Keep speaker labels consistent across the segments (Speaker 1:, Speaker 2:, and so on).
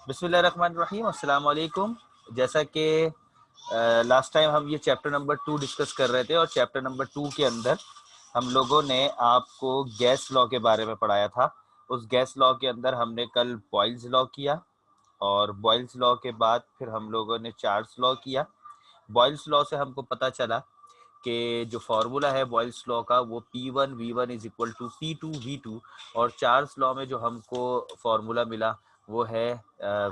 Speaker 1: बिस्मिल्लाहिर्रहमानिर्रहीम, अस्सलाम वालेकुम। जैसा कि लास्ट टाइम हम ये चैप्टर नंबर 2 डिस्कस कर रहे थे और चैप्टर नंबर 2 के अंदर हम लोगों ने आपको गैस लॉ के बारे में पढ़ाया था। उस गैस लॉ के अंदर हमने कल बॉयल्स लॉ किया और बॉयल्स लॉ के बाद फिर हम लोगों ने चार्ल्स लॉ किया। बॉयल्स लॉ से हमको पता चला कि जो फार्मूला है बॉयल्स लॉ का वो P1 V1 is equal to P2 V2 और चार्ल्स लॉ में जो हमको फार्मूला मिला वो है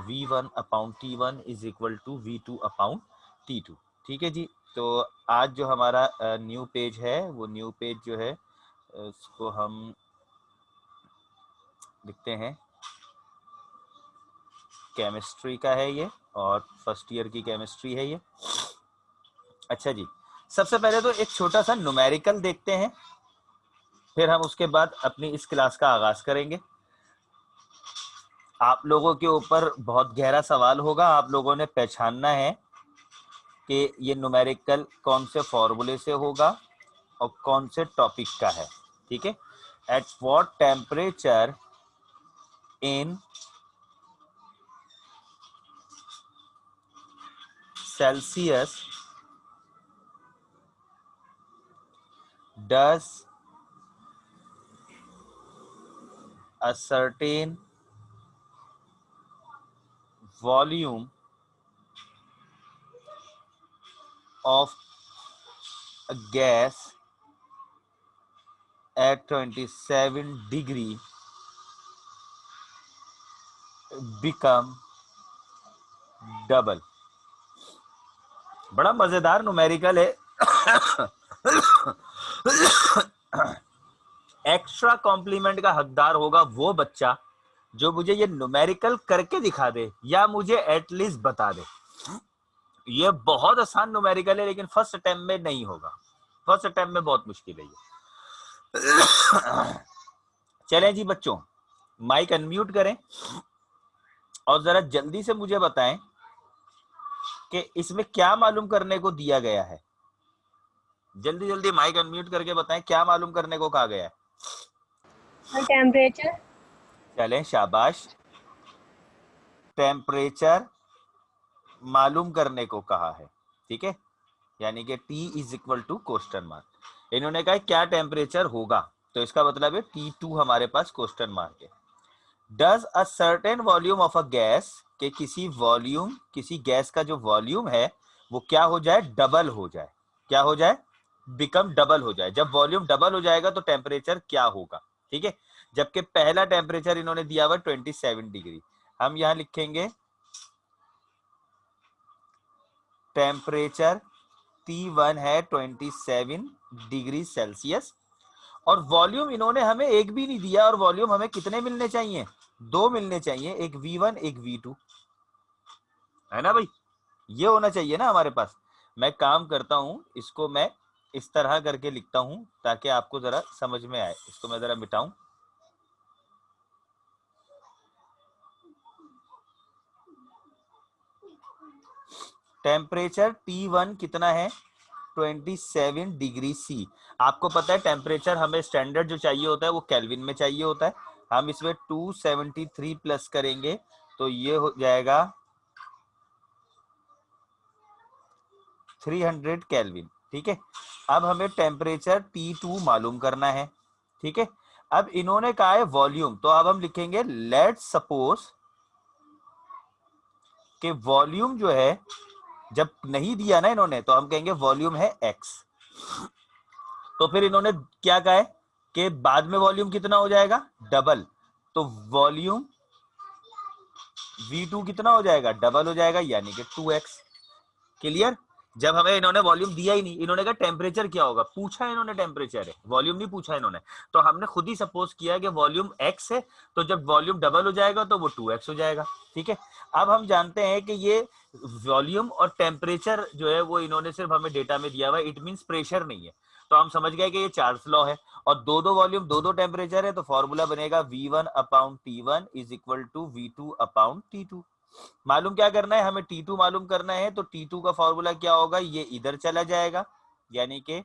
Speaker 1: V1 upon T1 is equal to V2 upon T2। ठीक है जी। तो आज जो हमारा न्यू पेज है वो न्यू पेज जो है उसको हम लिखते हैं, केमिस्ट्री का है ये और फर्स्ट ईयर की केमिस्ट्री है ये। अच्छा जी, सबसे पहले तो एक छोटा सा न्यूमेरिकल देखते हैं, फिर हम उसके बाद अपनी इस क्लास का आगाज करेंगे। आप लोगों के ऊपर बहुत गहरा सवाल होगा, आप लोगों ने पहचानना है कि ये न्यूमेरिकल कौन से फॉर्मूले से होगा और कौन से टॉपिक का है। ठीक है। At what temperature in Celsius does a certain volume of a gas at 27 degree become double। बड़ा मजेदार न्यूमेरिकल है। एक्स्ट्रा कॉम्प्लीमेंट का हकदार होगा वो बच्चा जो मुझे ये न्यूमेरिकल करके दिखा दे या मुझे एटलीस्ट बता दे। ये बहुत आसान न्यूमेरिकल है लेकिन फर्स्ट अटेम्प्ट में नहीं होगा, फर्स्ट अटेम्प्ट में बहुत मुश्किल है ये। चलें जी बच्चों, माइक अनम्यूट करें और जरा जल्दी से मुझे बताएं कि इसमें क्या मालूम करने को दिया गया है। जल्दी जल्दी माइक अनम्यूट करके बताएं क्या मालूम करने को कहा गया है।
Speaker 2: टेम्परेचर।
Speaker 1: चलें, शाबाश। टेम्परेचर मालूम करने को कहा है, ठीक है, यानी कि T is equal to question mark. इन्होंने कहा क्या टेम्परेचर होगा, तो इसका मतलब है T2 हमारे पास क्वेश्चन मार्क है। Does a certain volume of a gas, के किसी वॉल्यूम, किसी गैस का जो वॉल्यूम है वो क्या हो जाए, डबल हो जाए। क्या हो जाए, बिकम डबल हो जाए। जब वॉल्यूम डबल हो जाएगा तो टेम्परेचर क्या होगा। ठीक है। जबकि पहला टेम्परेचर इन्होंने दिया हुआ 27 डिग्री, हम यहां लिखेंगे टेम्परेचर T1 है 27 डिग्री सेल्सियस और वॉल्यूम इन्होंने हमें एक भी नहीं दिया। और वॉल्यूम हमें कितने मिलने चाहिए, दो मिलने चाहिए, एक V1 एक V2, है ना भाई। ये होना चाहिए ना हमारे पास। मैं काम करता हूं, इसको मैं इस तरह करके लिखता हूं ताकि आपको जरा समझ में आए। इसको मैं जरा मिटाऊं। टेम्परेचर T1 कितना है, 27 डिग्री सी। आपको पता है टेम्परेचर हमें स्टैंडर्ड जो चाहिए होता है वो केल्विन में चाहिए होता है। हम इसमें 273 प्लस करेंगे तो ये हो जाएगा 300 केल्विन। ठीक है। अब हमें टेम्परेचर T2 मालूम करना है। ठीक है। अब इन्होंने कहा है वॉल्यूम, तो अब हम लिखेंगे लेट्स सपोज कि वॉल्यूम जो है, जब नहीं दिया ना इन्होंने तो हम कहेंगे वॉल्यूम है x। तो फिर इन्होंने क्या कहा है कि बाद में वॉल्यूम कितना हो जाएगा, डबल। तो वॉल्यूम V2 कितना हो जाएगा, डबल हो जाएगा, यानी कि 2x। क्लियर। जब हमें इन्होंने वॉल्यूम दिया ही नहीं, इन्होंने कहा टेम्परेचर क्या होगा, पूछा इन्होंने टेम्परेचर है, वॉल्यूम नहीं पूछा इन्होंने। तो हमने खुद ही सपोज किया कि वॉल्यूम x है, तो जब वॉल्यूम डबल हो जाएगा तो वो 2x हो जाएगा। ठीक है। अब हम जानते हैं कि ये वॉल्यूम और टेम्परेचर जो है वो इन्होंने सिर्फ हमें डेटा में दिया हुआ है, इट मींस प्रेशर नहीं है। तो हम समझ गए कि ये चार्ल्स लॉ है और दो दो वॉल्यूम दो दो टेम्परेचर है, तो फॉर्मूला बनेगा V1 upon T1 is equal to V2 upon T2। मालूम क्या करना है हमें, T2 मालूम करना है, तो T2 का फॉर्मूला क्या होगा, ये इधर चला जाएगा, यानी कि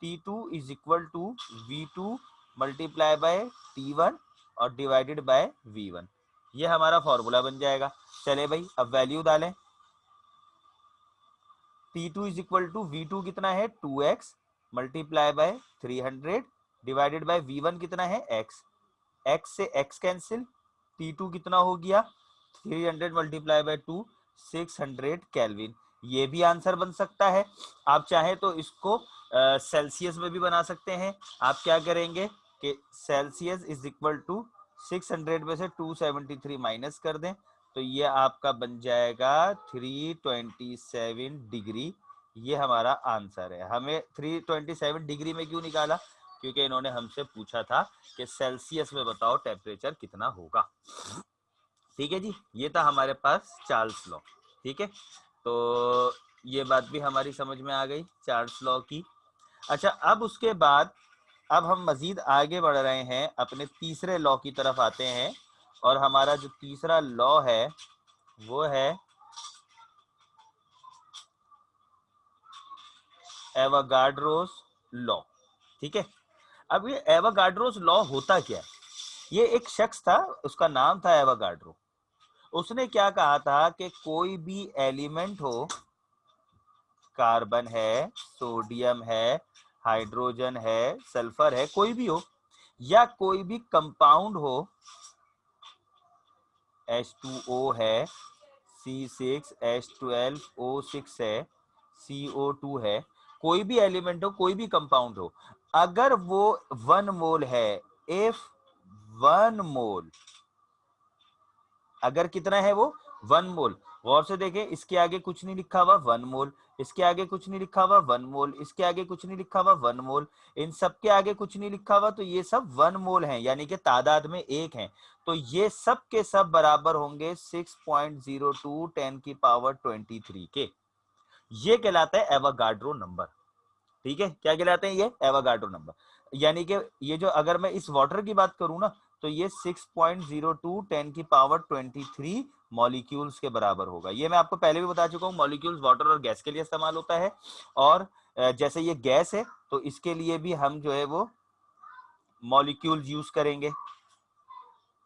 Speaker 1: T2 is equal to V2 multiply by T1 और डिवाइडेड बाय V1, ये हमारा फॉर्मूला बन जाएगा। चले भाई अब वैल्यू डालें, T2 is equal to V2 कितना है 2x multiply by 300 divided by V1 कितना है x, x से x कैंसिल, T2 कितना हो गया 300 मल्टीप्लाई बाय 2 600 केल्विन, ये भी आंसर बन सकता है। आप चाहें तो इसको सेल्सियस में भी बना सकते हैं। आप क्या करेंगे कि सेल्सियस इज इक्वल टू 600 में से 273 माइनस कर दें, तो ये आपका बन जाएगा 327 डिग्री, ये हमारा आंसर है। हमें 327 डिग्री में क्यों निकाला, क्योंकि इन्होंने हमसे पूछा था कि सेल्सियस में बताओ टेम्परेचर कितना होगा। ठीक है जी, ये था हमारे पास चार्ल्स लॉ। ठीक है, तो ये बात भी हमारी समझ में आ गई चार्ल्स लॉ की। अच्छा, अब उसके बाद अब हम मजीद आगे बढ़ रहे हैं, अपने तीसरे लॉ की तरफ आते हैं, और हमारा जो तीसरा लॉ है वो है एवोगाड्रोस लॉ। ठीक है, अब ये एवोगाड्रोस लॉ होता क्या है, ये एक शख्स था, उसका नाम था एवोगाड्रो। उसने क्या कहा था कि कोई भी एलिमेंट हो, कार्बन है, सोडियम है, हाइड्रोजन है, सल्फर है, कोई भी हो, या कोई भी कंपाउंड हो, H2O है, C6, H12O6 है, CO2 है, कोई भी एलिमेंट हो, कोई भी कंपाउंड हो, अगर वो 1 मोल है, इफ 1 मोल, अगर कितना है वो 1 मोल, गौर से देखें, इसके आगे कुछ नहीं लिखा हुआ 1 मोल, इसके आगे कुछ नहीं लिखा हुआ 1 मोल, इसके आगे कुछ नहीं लिखा हुआ 1 मोल, इन सब के आगे कुछ नहीं लिखा हुआ, तो ये सब 1 मोल हैं, यानी कि तादाद में एक हैं, तो ये सब के सब बराबर होंगे 6.02 10 की पावर 23 के। ये कहलाता है एवोगाड्रो नंबर। ठीक है, क्या कहलाते हैं ये, एवोगाड्रो नंबर। यानी कि ये जो, अगर मैं इस वाटर की बात करूं ना, तो ये 6.02 10 की पावर 23 मॉलिक्यूल्स के बराबर होगा। ये मैं आपको पहले भी बता चुका हूं, मॉलिक्यूल्स वाटर और गैस के लिए इस्तेमाल होता है, और जैसे ये गैस है तो इसके लिए भी हम जो है वो मॉलिक्यूल्स यूज करेंगे।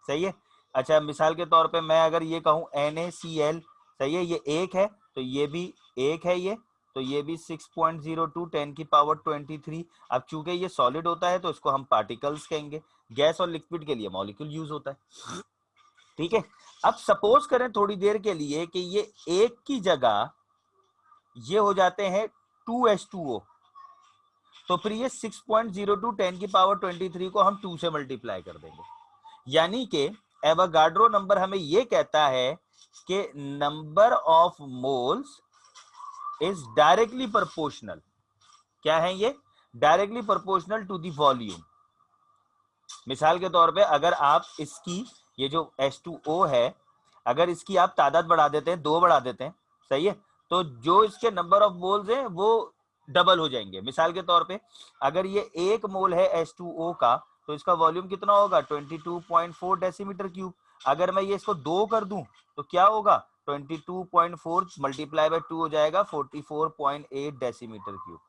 Speaker 1: सही है। अच्छा, मिसाल के तौर पे मैं अगर ये कहूं NaCl, सही है, ये एक है तो ये भी एक है, ये तो ये भी 6.02 10 की पावर 23। अब चूंकि ये सॉलिड होता है तो इसको हम पार्टिकल्स कहेंगे, गैस और लिक्विड के लिए मॉलिक्यूल यूज होता है। ठीक है, अब सपोज करें थोड़ी देर के लिए कि ये एक की जगह ये हो जाते हैं 2H2O, तो फिर ये 6.02 10 की पावर 23 को हम 2 से मल्टीप्लाई कर देंगे, यानी कि एवोगाड्रो नंबर हमें यह कहता है कि number of moles is directly proportional, क्या है ये, directly proportional to the volume. मिसाल के तौर पे अगर आप इसकी, ये जो H2O है, अगर इसकी आप तादाद बढ़ा देते हैं, 2 बढ़ा देते हैं, सही है, तो जो इसके नंबर ऑफ मोल्स हैं वो डबल हो जाएंगे। मिसाल के तौर पे अगर ये 1 मोल है H2O का, तो इसका वॉल्यूम कितना होगा 22.4 डेसीमीटर क्यूब। अगर मैं ये इसको 2 कर दूं तो क्या होगा 22.4 मल्टीप्लाई बाय 2 हो जाएगा 44.8 डेसीमीटर क्यूब।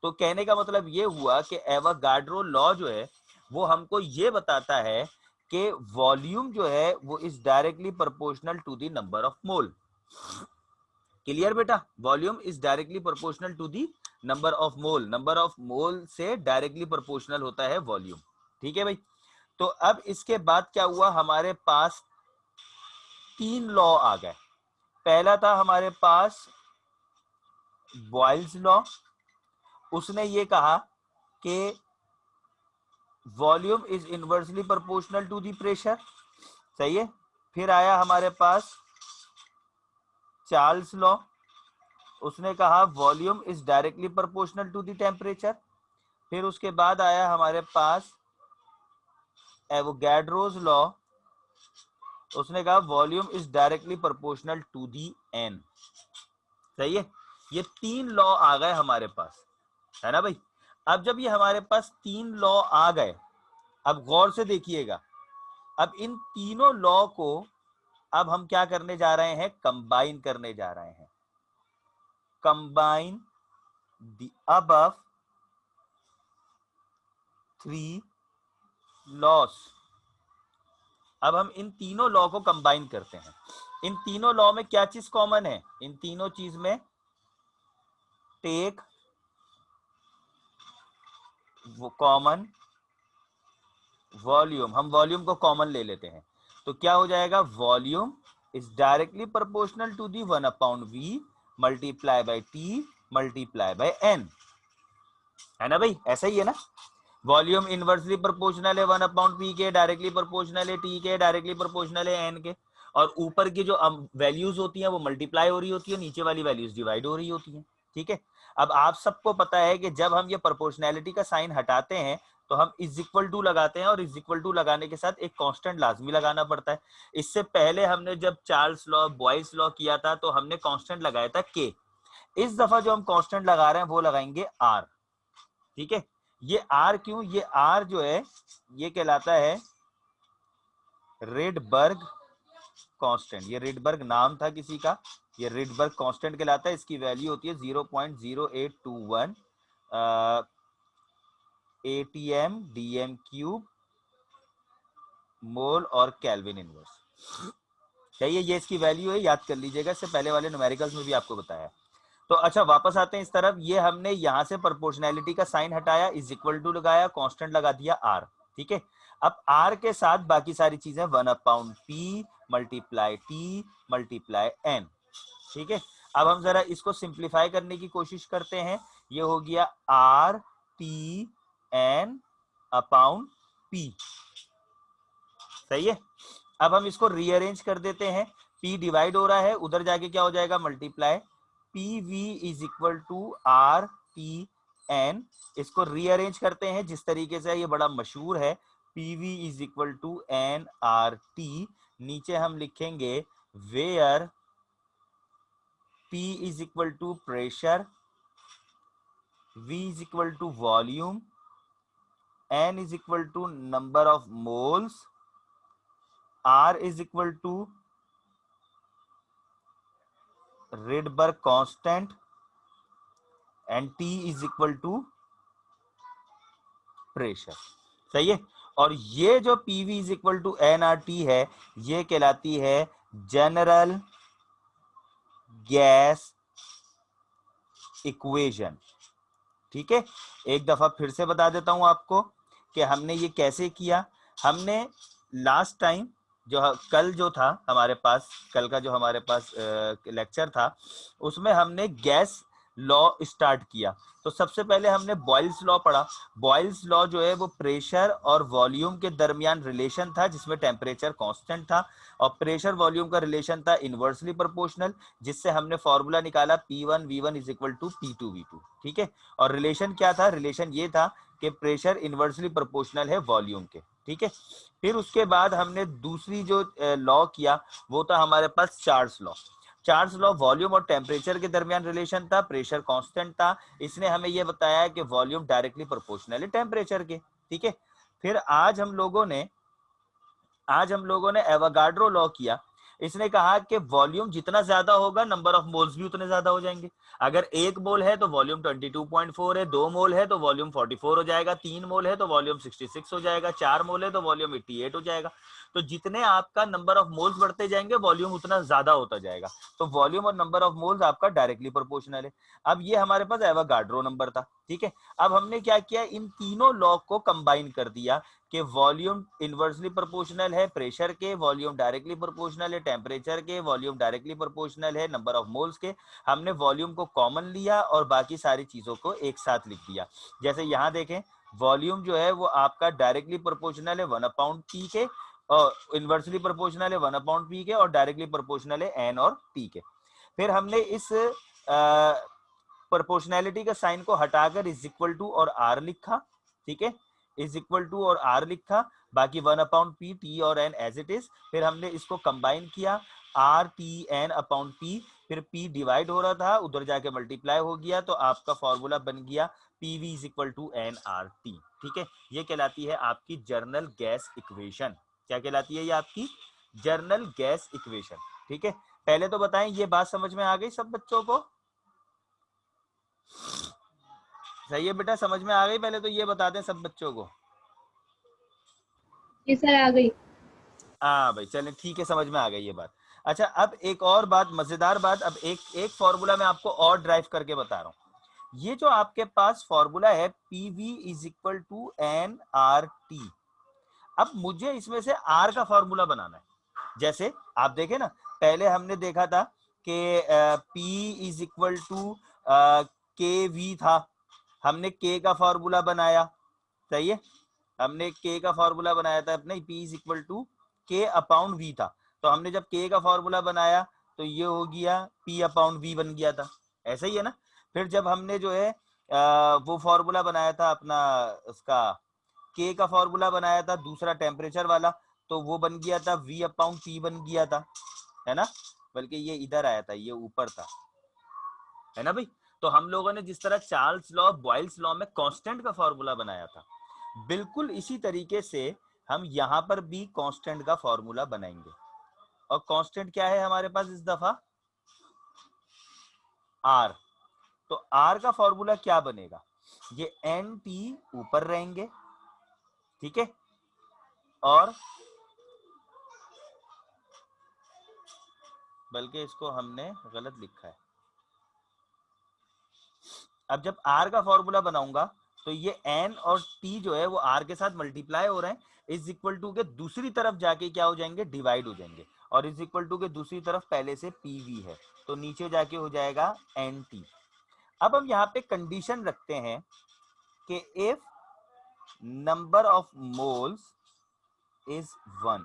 Speaker 1: तो कहने का मतलब ये हुआ कि एवोगाड्रो लॉ जो है वो हमको ये बताता है कि वॉल्यूम जो है वो is directly proportional to the number of mole. Clear बेटा, volume is directly proportional to the number of mole, number of mole से डायरेक्टली प्रोपोर्शनल होता है वॉल्यूम। ठीक है भाई, तो अब इसके बाद क्या हुआ, हमारे पास 3 लॉ आ गए। पहला था हमारे पास बॉयल्स लॉ, उसने ये कहा कि volume is inversely proportional to the pressure, सही है। फिर आया हमारे पास चार्ल्स लॉ, उसने कहा volume is directly proportional to the temperature. फिर उसके बाद आया हमारे पास एवोगाड्रोस लॉ, उसने कहा volume is directly proportional to the n. सही है, ये 3 लॉ आ गए हमारे पास, है ना भाई। अब जब ये हमारे पास 3 लॉ आ गए, अब गौर से देखिएगा, अब इन तीनों लॉ को अब हम क्या करने जा रहे हैं, कंबाइन करने जा रहे हैं। Combine the above 3 loss. अब हम इन तीनों लॉ को कंबाइन करते हैं। इन तीनों लॉ में क्या चीज कॉमन है, इन तीनों चीज में टेक कॉमन वॉल्यूम, हम वॉल्यूम को कॉमन ले लेते हैं। तो क्या हो जाएगा, volume is directly proportional to the 1/v multiply by t multiply by n, है ना भाई, ऐसा ही है ना। वॉल्यूम इनवर्सली प्रोपोर्शनल है 1/p के, डायरेक्टली प्रोपोर्शनल है t के, डायरेक्टली प्रोपोर्शनल है n के, और ऊपर की जो वैल्यूज होती हैं वो मल्टीप्लाई हो रही होती है, नीचे वाली वैल्यूज डिवाइड हो रही होती हैं। ठीक है, अब आप सबको पता है कि जब हम ये प्रोपोर्शनैलिटी का साइन हटाते हैं तो हम इज इक्वल टू लगाते हैं, और इज इक्वल टू लगाने के साथ एक कांस्टेंट लाजमी लगाना पड़ता है। इससे पहले हमने जब चार्ल्स लॉ, बॉयल्स लॉ किया था तो हमने कांस्टेंट लगाया था k। इस दफा जो हम कांस्टेंट लगा रहे हैं वो लगाएंगे r। ठीक है, ये r क्यों, ये r जो है ये कहलाता है रिडबर्ग कांस्टेंट। ये रिडबर्ग नाम था किसी का, ये रिडबर्ग कांस्टेंट कहलाता है। इसकी वैल्यू होती है 0.0821 ATM DM क्यूब मोल और केल्विन इनवर्स। चाहिए, ये इसकी वैल्यू है, याद कर लीजिएगा, इससे पहले वाले न्यूमेरिकल्स में भी आपको बताया। तो अच्छा वापस आते हैं इस तरफ। ये हमने यहां से प्रोपोर्शनैलिटी का साइन हटाया, इज इक्वल टू लगाया, कांस्टेंट लगा दिया r। ठीक है, अब r के साथ बाकी सारी चीजें 1/p multiply t multiply n। ठीक है, अब हम जरा इसको सिंप्लीफाई करने की कोशिश करते हैं। ये हो गया r t n upon p, सही है। अब हम इसको रीअरेंज कर देते हैं, p डिवाइड हो रहा है, उधर जाके क्या हो जाएगा, multiply pv is equal to r t n। इसको रीअरेंज करते हैं जिस तरीके से, ये बड़ा मशहूर है, pv is equal to n r t। नीचे हम लिखेंगे where p is equal to pressure, v is equal to volume, n is equal to number of moles, r is equal to Rydberg constant and T is equal to pressure. सही है, और ये जो PV is equal to nRT है ये कहलाती है general gas equation. ठीक है, एक दफा फिर से बता देता हूं आपको कि हमने ये कैसे किया। हमने लास्ट टाइम जो कल जो था हमारे पास, कल का जो हमारे पास लेक्चर था, उसमें हमने गैस लॉ स्टार्ट किया। तो सबसे पहले हमने बॉयल्स लॉ पढ़ा। बॉयल्स लॉ जो है वो प्रेशर और वॉल्यूम के दरमियान रिलेशन था जिसमें टेम्परेचर कांस्टेंट था, और प्रेशर वॉल्यूम का रिलेशन था इनवर्सली प्रोपोर्शनल, जिससे हमने फॉर्मूला निकाला P1 V1 is equal to P2 V2। ठीक है, और रिलेशन क्या था, रिलेशन ये था कि प्रेशर इनवर्सली प्रोपोर्शनल है वॉल्यूम के। ठीक है, फिर उसके बाद हमने दूसरी जो लॉ किया वो था हमारे पास Charles law. Charles law volume और टेम्परेचर के दरमियान रिलेशन था, प्रेशर कांस्टेंट था, इसने हमें यह बताया कि वॉल्यूम डायरेक्टली प्रोपोर्शनल है टेम्परेचर के। ठीक है, फिर आज हम लोगों ने एवोगाड्रो लॉ किया। इसने कहा कि वॉल्यूम जितना ज्यादा होगा नंबर ऑफ मोल्स भी उतने ज्यादा हो जाएंगे। अगर 1 मोल है तो वॉल्यूम 22.4 है, 2 मोल है तो वॉल्यूम 44 हो जाएगा, 3 मोल है तो वॉल्यूम 66 हो जाएगा, 4 मोल है तो वॉल्यूम 88 हो जाएगा। तो जितने आपका नंबर ऑफ मोल्स बढ़ते जाएंगे वॉल्यूम उतना ज्यादा होता जाएगा। तो वॉल्यूम और नंबर ऑफ मोल्स आपका डायरेक्टली प्रोपोर्शनल है। अब ये हमारे पास एवोगाड्रो नंबर था। ठीक है, अब हमने क्या किया, इन तीनों लॉ को कंबाइन कर दिया कि वॉल्यूम इनवर्सली प्रोपोर्शनल है प्रेशर के, वॉल्यूम डायरेक्टली प्रोपोर्शनल है टेम्परेचर के, वॉल्यूम डायरेक्टली प्रोपोर्शनल है नंबर ऑफ मोल्स के। हमने वॉल्यूम को कॉमन लिया और बाकी सारी चीजों को एक साथ लिख दिया। जैसे यहां देखें, वॉल्यूम जो है वो आपका डायरेक्टली प्रोपोर्शनल है 1/p के, और इनवर्सली प्रोपोर्शनल है 1/p के, और डायरेक्टली प्रोपोर्शनल है n और t के। फिर हमने इस प्रोपोर्शनैलिटी का साइन को हटाकर इज इक्वल टू और r लिखा। ठीक है, इज इक्वल टू और r लिखा, बाकी 1/p t और n एज इट इज। फिर हमने इसको कंबाइन किया, r t n upon p, फिर p डिवाइड हो रहा था उधर जाके मल्टीप्लाई हो गया, तो आपका फॉर्मूला बन गया pv is equal to nRT। ठीक है, ये कहलाती है आपकी जर्नल गैस इक्वेशन। क्या कहलाती है ये आपकी जर्नल गैस इक्वेशन। ठीक है, पहले तो बताएं ये बात समझ में आ गई सब बच्चों को? सही है बेटा, समझ में आ गई? पहले तो ये बता दें सब बच्चों को।
Speaker 2: जी सर आ गई।
Speaker 1: हाँ भाई चलें, ठीक है, समझ में आ गई ये बात। अच्छा, अब एक और बात, मजेदार बात, अब एक फॉर्मूला मैं आपको और ड्राइव करके बता रहा हूं। ये जो आपके पास फॉर्मूला है PV is equal to nRT, अब मुझे इसमें से R का फॉर्मूला बनाना है। जैसे आप देखें ना, पहले हमने देखा था कि P is equal to KV था, हमने K का फॉर्मूला बनाया, सही है, हमने K का फॉर्मूला बनाया था अपने, P is equal to K upon V था, तो हमने जब K का फॉर्मूला बनाया तो ये हो गया P अपॉन V बन गया था, ऐसा ही है ना। फिर जब हमने जो है वो फॉर्मूला बनाया था अपना, उसका K का फॉर्मूला बनाया था दूसरा टेम्परेचर वाला, तो वो बन गया था V अपॉन T बन गया था, है ना, बल्कि ये इधर आया था, ये ऊपर था, है ना भाई। तो हम लोगों ने जिस तरह चार्ल्स लॉ, बॉयल्स लॉ में कांस्टेंट का फॉर्मूला बनाया था, बिल्कुल इसी तरीके से हम यहां पर भी कांस्टेंट का फॉर्मूला बनाएंगे। और कांस्टेंट क्या है हमारे पास इस दफा? आर। तो आर का फॉर्मूला क्या बनेगा? ये एन टी ऊपर रहेंगे, ठीक है, और बल्कि इसको हमने गलत लिखा है। अब जब आर का फॉर्मूला बनाऊंगा तो ये एन और टी जो है वो आर के साथ मल्टीप्लाई हो रहे हैं, इज इक्वल टू के दूसरी तरफ जाके क्या हो जाएंगे? डिवाइड हो जाएंगे, और इज इक्वल टू के दूसरी तरफ पहले से पीवी है, तो नीचे जाके हो जाएगा एन टी। अब हम यहाँ पे कंडीशन रखते हैं कि if number of moles is 1,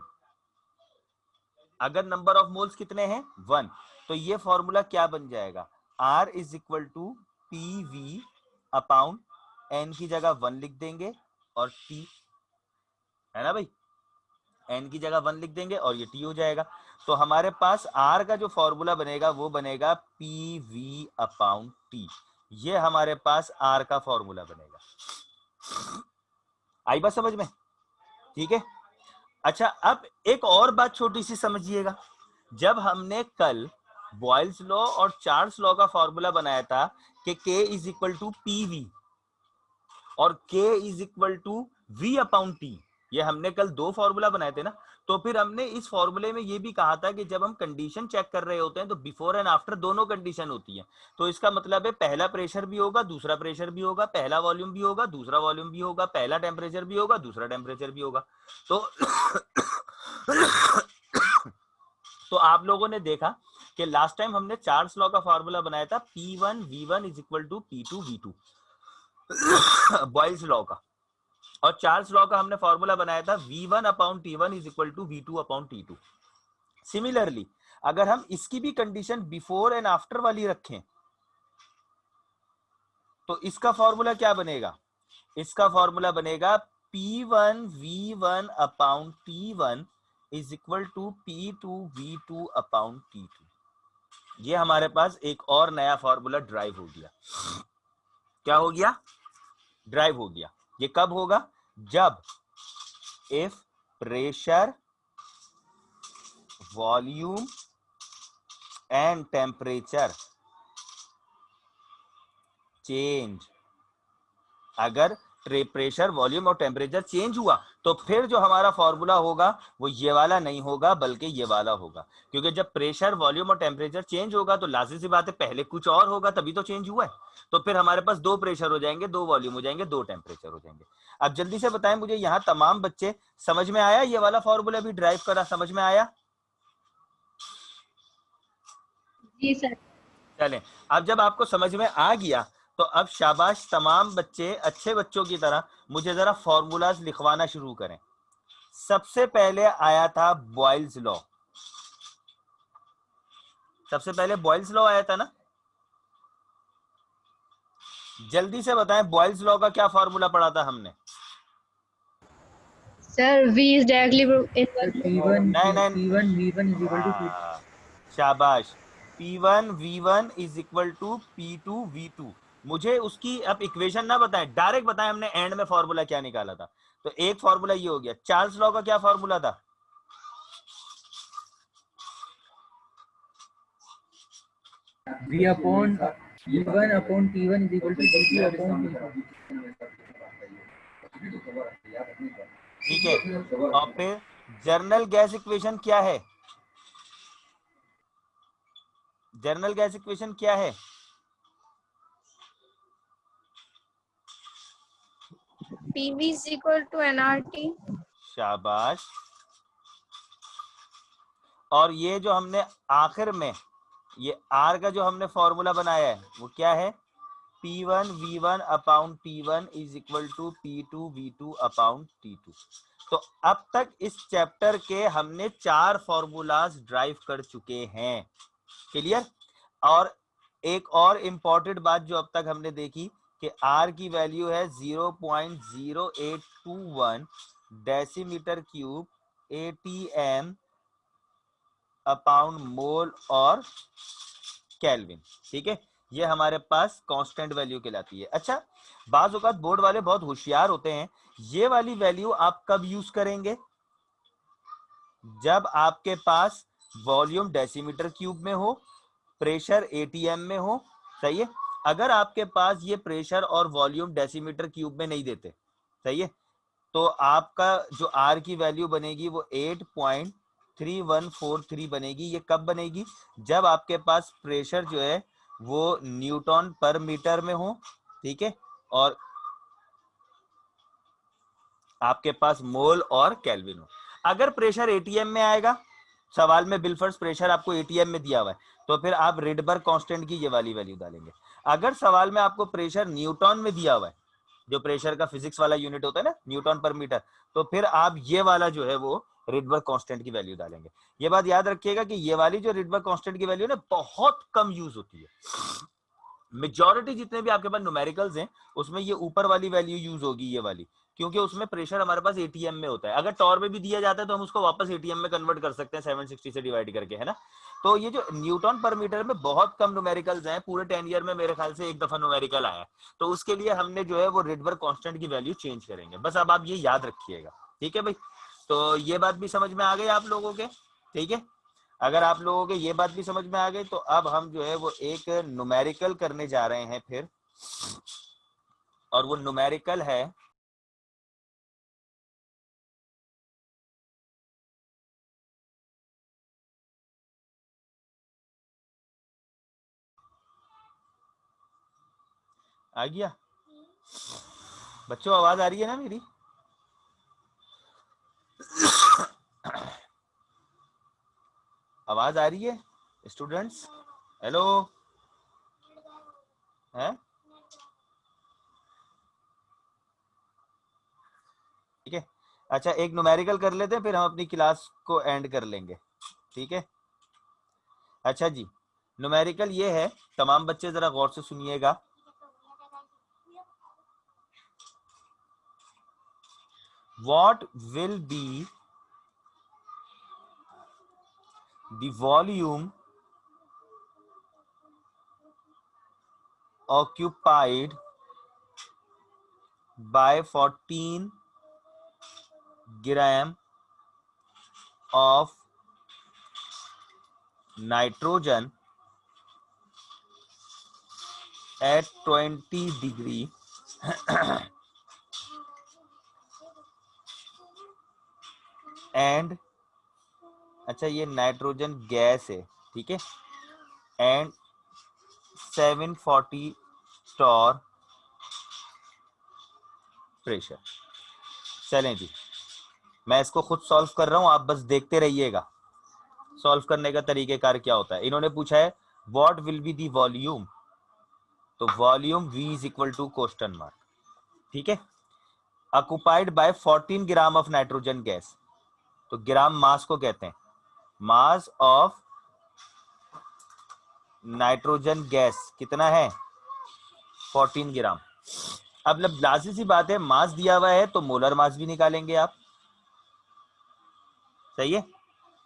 Speaker 1: अगर नंबर ऑफ मोल्स कितने हैं? 1, तो ये फॉर्मूला क्या बन जाएगा? R is equal to p v upon n की जगह 1 लिख देंगे और T, है ना भाई, एन की जगह 1 लिख देंगे और ये T हो जाएगा। तो हमारे पास R का जो फॉर्मूला बनेगा वो बनेगा पी वी अपॉन T, ये हमारे पास R का फॉर्मूला बनेगा। आई बात समझ में? ठीक है। अच्छा, अब एक और बात छोटी सी समझिएगा, जब हमने कल बॉयल्स लॉ और चार्ल्स लॉ का फॉर्मूला बनाया था कि K is equal to p v और K is equal to V upon T, ये हमने कल दो फॉर्मूला बनाए थे ना, तो फिर हमने इस फॉर्मूले में ये भी कहा था कि जब हम कंडीशन चेक कर रहे होते हैं तो बिफोर एंड आफ्टर दोनों कंडीशन होती है। तो इसका मतलब है पहला प्रेशर भी होगा, दूसरा प्रेशर भी होगा, पहला वॉल्यूम भी होगा, दूसरा वॉल्यूम भी होगा, पहला टेम्परेचर भी होगा, दूसरा टेम्परेचर भी होगा। तो तो आप लोगों ने देखा कि लास्ट टाइम हमने चार्ल्स लॉ का फॉर्मूला बनाया था P1 V1 is equal to P2 V2, Boyle's law का, और चार्ल्स लॉ का हमने फॉर्मूला बनाया था V1 upon T1 is equal to V2 upon T2। Similarly अगर हम इसकी भी कंडीशन बिफोर एंड आफ्टर वाली रखें तो इसका फॉर्मूला क्या बनेगा? इसका फॉर्मूला बनेगा P1 V1 upon T1 is equal to P2 V2 upon T2। ये हमारे पास एक और नया फॉर्मूला ड्राइव हो गया। क्या हो गया? ड्राइव हो गया। ये कब होगा? जब if pressure, volume and temperature change, अगर प्रेशर, वॉल्यूम और टेम्परेचर चेंज हुआ तो फिर जो हमारा फॉर्मूला होगा वो ये वाला नहीं होगा बल्कि ये वाला होगा, क्योंकि जब प्रेशर, वॉल्यूम और टेम्परेचर चेंज होगा तो लाजिम सी बात है पहले कुछ और होगा तभी तो चेंज हुआ है। तो फिर हमारे पास दो प्रेशर हो जाएंगे, दो वॉल्यूम हो जाएंगे, दो टेम्परेचर हो जाएंगे। अब जल्दी से बताएं मुझे, यहाँ तमाम बच्चे समझ में आया? ये वाला फॉर्मूला भी ड्राइव करा, समझ में आया?
Speaker 2: जी सर।
Speaker 1: चलें, अब जब आपको समझ में आ गया तो अब शाबाश, तमाम बच्चे अच्छे बच्चों की तरह मुझे जरा फॉर्मूलाज लिखवाना शुरू करें। सबसे पहले आया था बॉयल्स लॉ, सबसे पहले बॉयल्स लॉ आया था ना, जल्दी से बताएं बॉयल्स लॉ का क्या फॉर्मूला पढ़ा था हमने?
Speaker 2: Sir V is directly
Speaker 3: P1
Speaker 1: नहीं नहीं,
Speaker 3: P1 V1 is equal to P2.
Speaker 1: शाबाश, P1 V1 is equal to P2 V2। मुझे उसकी अब इक्वेशन ना बताएं, डायरेक्ट बताएं हमने एंड में फॉर्मूला क्या निकाला था। तो एक फॉर्मूला ये हो गया। चार्ल्स लॉ का क्या फॉर्मूला था?
Speaker 3: V upon V1 upon T1 is equal to T2 upon T2.
Speaker 1: ठीक है, और फिर जर्नल गैस इक्वेशन क्या है? जर्नल गैस इक्वेशन क्या है?
Speaker 4: PV is equal to nRT.
Speaker 1: शाबाश। और ये जो हमने आखिर में ये R का जो हमने फॉर्मूला बनाया है वो क्या है? P1 V1 upon T1 is equal to P2 V2 upon T2। तो अब तक इस चैप्टर के हमने 4 फॉर्मूलाज ड्राइव कर चुके हैं। क्लियर? और एक और इंपॉर्टेंट बात जो अब तक हमने देखी कि R की वैल्यू है 0.0821 decimetre cube ATM upon mole और केल्विन। ठीक है, ये हमारे पास कांस्टेंट वैल्यू कहलाती है। अच्छा, बाज औकात बोर्ड वाले बहुत होशियार होते हैं, ये वाली वैल्यू आप कब यूज करेंगे? जब आपके पास वॉल्यूम डेसीमीटर क्यूब में हो, प्रेशर एटीएम में हो। सही है? अगर आपके पास ये प्रेशर और वॉल्यूम डेसीमीटर क्यूब में नहीं देते, सही है, तो आपका जो आर की वैल्यू बनेगी वो 8.3143 बनेगी। ये कब बनेगी? जब आपके पास प्रेशर जो है वो न्यूटन पर मीटर में हो, ठीक है, और आपके पास मोल और केल्विन हो। अगर प्रेशर एटीएम में आएगा, सवाल में बिलफर्स प्रेशर आपको एटीएम में दिया हुआ है, तो फिर आप रिडबर्ग कांस्टेंट की ये वाली वैल्यू डालेंगे। अगर सवाल में आपको प्रेशर न्यूटन में दिया हुआ है, जो प्रेशर का फिजिक्स वाला यूनिट होता है ना, न्यूटन पर मीटर, तो फिर आप ये वाला जो है वो रिडबर्ग कांस्टेंट की वैल्यू डालेंगे। ये बात याद रखिएगा कि ये वाली जो रिडबर्ग कांस्टेंट की वैल्यू ना बहुत कम यूज होती है। मेजॉरिटी जितने भी आपके पास न्यूमेरिकल्स हैं उसमें ये ऊपर वाली वैल्यू यूज होगी, ये वाली, क्योंकि उसमें प्रेशर हमारे पास एटीएम में होता है। अगर टॉर में भी दिया जाता है तो हम उसको वापस एटीएम में कन्वर्ट कर सकते हैं 760 से डिवाइड करके, है ना। तो ये जो न्यूटन पर मीटर में बहुत कम न्यूमेरिकल्स हैं, पूरे 10 ईयर में मेरे ख्याल से एक दफा न्यूमेरिकल आया, तो उसके लिए हमने जो है वो रिडबर्ग कांस्टेंट की वैल्यू चेंज करेंगे। बस अब आप ये याद रखिएगा, ठीक है भाई। तो ये बात भी समझ में आ गई आप लोगों के? ठीक है, अगर आप लोगों के ये बात भी समझ में आ गई तो अब हम जो है वो एक न्यूमेरिकल करने जा रहे हैं फिर, और वो न्यूमेरिकल है आ गया बच्चों? आवाज आ रही है ना मेरी? आवाज आ रही है स्टूडेंट्स? हेलो, है? ठीक है, अच्छा एक न्यूमेरिकल कर लेते हैं फिर हम अपनी क्लास को एंड कर लेंगे, ठीक है। अच्छा जी, न्यूमेरिकल ये है, तमाम बच्चे जरा गौर से सुनिएगा। What will B the volume occupied by 14 gram of nitrogen at 20 degree and अच्छा ये नाइट्रोजन गैस है, ठीक है, एंड 740 टॉर प्रेशर। चलें जी, मैं इसको खुद सॉल्व कर रहा हूं, आप बस देखते रहिएगा सॉल्व करने का तरीकेकार क्या होता है। इन्होंने पूछा है what will be the volume, तो volume V is equal to question mark, ठीक है, occupied by 14 gram of nitrogen gas, तो ग्राम मास को कहते हैं, मास ऑफ नाइट्रोजन गैस कितना है? 14 ग्राम। अब लाजी सी बात है, मास दिया हुआ है तो मोलर मास भी निकालेंगे आप, सही है।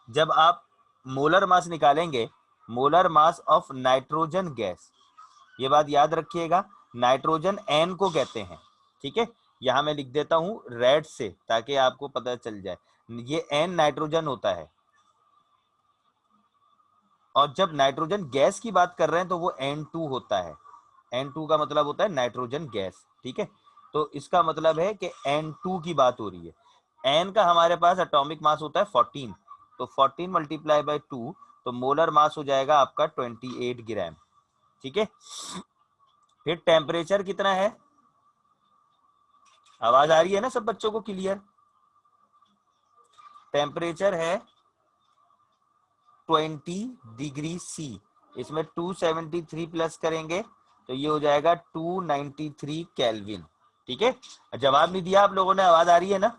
Speaker 1: जब आप मोलर मास निकालेंगे, molar mass of nitrogen gas, ये बात याद रखिएगा, नाइट्रोजन N को कहते हैं, ठीक है। यहां मैं लिख देता हूं रेड से ताकि आपको पता चल जाए, ये N नाइट्रोजन होता है, और जब नाइट्रोजन गैस की बात कर रहे हैं तो वो N2 होता है। N2 का मतलब होता है नाइट्रोजन गैस, ठीक है। तो इसका मतलब है कि N2 की बात हो रही है। N का हमारे पास एटॉमिक मास होता है 14, तो 14 मल्टीप्लाई बाय 2, तो मोलर मास हो जाएगा आपका 28 ग्राम, ठीक है। फिर टेम्परेचर कितना है, आवाज आ रही है ना सब बच्चों को क्लियर? टेम्परेचर है 20 डिग्री सी, इसमें 273 प्लस करेंगे तो ये हो जाएगा 293 केल्विन, ठीक है। जवाब नहीं दिया आप लोगों ने, आवाज आ रही है ना?